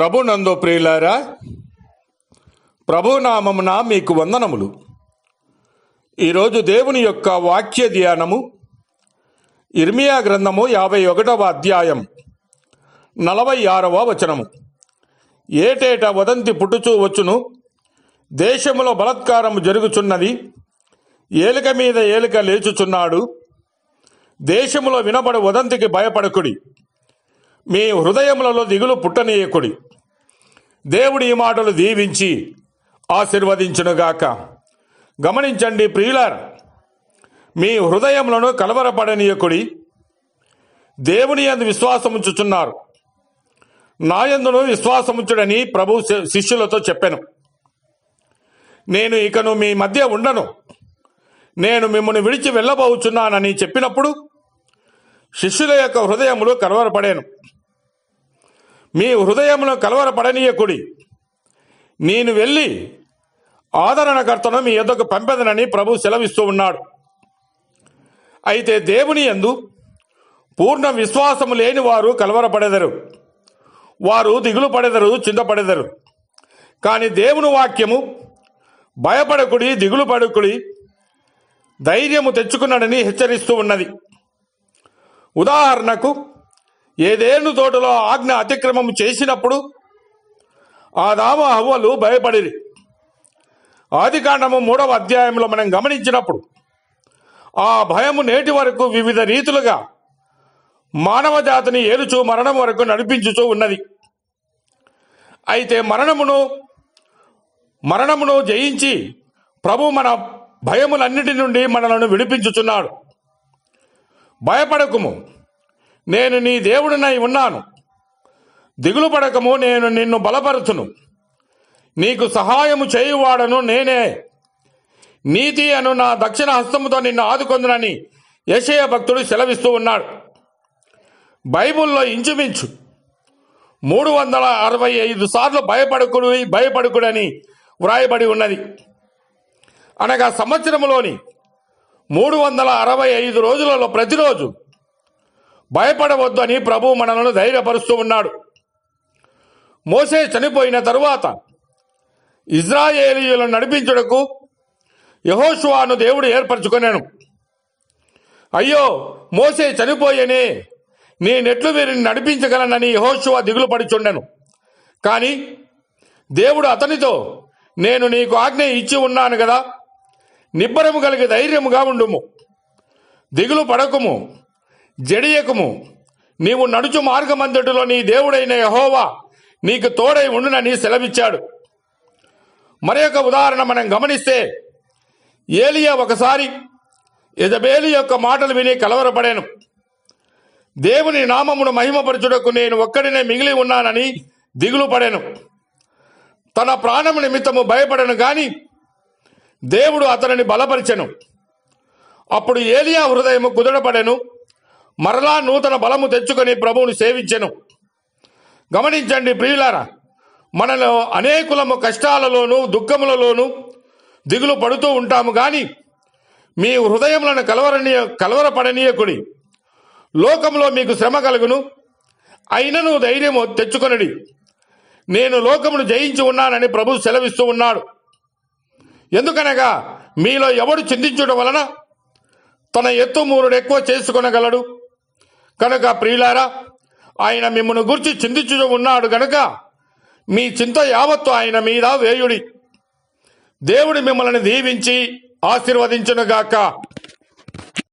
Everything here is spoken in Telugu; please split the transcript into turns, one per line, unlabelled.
ప్రభునందు ప్రియులారా, ప్రభునామమున మీకు వందనములు. ఈరోజు దేవుని యొక్క వాక్య ధ్యానము ఇర్మియా గ్రంథము 51వ అధ్యాయం 46వ వచనము. ఏటేటా వదంతి పుట్టుచూ వచ్చును, దేశములో బలత్కారము జరుగుచున్నది, ఏలిక మీద ఏలిక లేచుచున్నాడు. దేశములో వినబడు వదంతికి భయపడకుడి, మీ హృదయములలో దిగులు పుట్టనీయకుడి. దేవుడి ఈ మాటలు దీవించి ఆశీర్వదించునుగాక. గమనించండి ప్రియులారా, మీ హృదయములను కలవరపడనీయకుడి. దేవుని యందు విశ్వాసముంచుచున్నారు, నా యందును విశ్వాసముంచుడని ప్రభు శిష్యులతో చెప్పెను. నేను ఇకను మీ మధ్య ఉండను, నేను మిమ్మల్ని విడిచి వెళ్ళబోచున్నానని చెప్పినప్పుడు శిష్యుల యొక్క హృదయములు కలవరపడాను. మీ హృదయమును కలవరపడనీయకుడి, నేను వెళ్ళి ఆదరణకర్తను మీ యొద్దకు పంపెదనని ప్రభు సెలవిస్తూ ఉన్నాడు. అయితే దేవుని యందు పూర్ణ విశ్వాసము లేని వారు కలవరపడెదరు, వారు దిగులు పడెదరు, చింతపడెదరు. కానీ దేవుని వాక్యము భయపడకుడి, దిగులు పడకుడి, ధైర్యము తెచ్చుకున్నాడని హెచ్చరిస్తూ ఉన్నది. ఉదాహరణకు, ఏదేను తోటలో ఆజ్ఞ అతిక్రమం చేసినప్పుడు ఆదాము హవ్వలు భయపడిరి. ఆదికాండము 3వ అధ్యాయంలో మనం గమనించినప్పుడు ఆ భయము నేటి వరకు వివిధ రీతులుగా మానవ జాతిని ఏలుచూ మరణం వరకు నడిపించుచూ ఉన్నది. అయితే మరణమును జయించి ప్రభు మన భయములన్నిటి నుండి మనలను విడిపించుచున్నాడు. భయపడకుము, నేను నీ దేవుడినై ఉన్నాను. దిగులు పడకము, నేను నిన్ను బలపరుచును. నీకు సహాయము చేయువాడను నేనే. నీతి అను నా దక్షిణ హస్తముతో నిన్ను ఆదుకొందునని యెషయా భక్తుడు సెలవిస్తూ ఉన్నాడు. బైబిల్లో ఇంచుమించు 365 సార్లు భయపడకుడని వ్రాయబడి ఉన్నది. అనగా సంవత్సరములోని 365 రోజులలో ప్రతిరోజు భయపడవద్దు అని ప్రభు మనలను ధైర్యపరుస్తూ ఉన్నాడు. మోషే చనిపోయిన తరువాత ఇజ్రాయేలీయులను నడిపించుటకు యెహోషువను దేవుడు ఏర్పరచుకొనెను. అయ్యో, మోషే చనిపోయేనే, నేనెట్లు వీరిని నడిపించగలనని యెహోషువ దిగులు పడుచుండెను. కానీ దేవుడు అతనితో, నేను నీకు ఆజ్ఞ ఇచ్చి ఉన్నాను కదా, నిబ్బరము కలిగి ధైర్యముగా ఉండుము, దిగులు పడకుము, జడియకుము. నీవు నడుచు మార్గమంతటిలో నీ దేవుడైన యెహోవా నీకు తోడై ఉండునని సెలవిచ్చాడు. మరి ఒక ఉదాహరణ మనం గమనిస్తే, ఏలియా ఒకసారి యెజబేలు యొక్క మాటలు విని కలవరపడాను. దేవుని నామమును మహిమపరచుటకు నేను ఒక్కడినే మిగిలి ఉన్నానని దిగులు పడాను. తన ప్రాణము నిమిత్తము భయపడను గాని దేవుడు అతనిని బలపరిచెను. అప్పుడు ఏలియా హృదయము కుదుటపడెను, మరలా నూతన బలము తెచ్చుకొని ప్రభువును సేవించెను. గమనించండి ప్రియులారా, మనలో అనేకులము కష్టాలలోనూ దుఃఖములలోనూ దిగులు పడుతూ ఉంటాము. కానీ మీ హృదయములను కలవరపడనీయకుడి. లోకంలో మీకు శ్రమ కలుగును, అయినను ధైర్యము తెచ్చుకొనుడి, నేను లోకమును జయించి ఉన్నానని ప్రభు సెలవిస్తూ ఉన్నాడు. ఎందుకనగా మీలో ఎవడు చింతించడం వలన తన ఎత్తు మూరుడు ఎక్కువ చేసుకొనగలడు. కనుక ప్రియులారా, ఆయన మిమ్మల్ని గురించి చింతించు ఉన్నాడు గనుక మీ చింత యావత్తు ఆయన మీద వేయుడి. దేవుడు మిమ్మల్ని దీవించి ఆశీర్వదించునుగాక.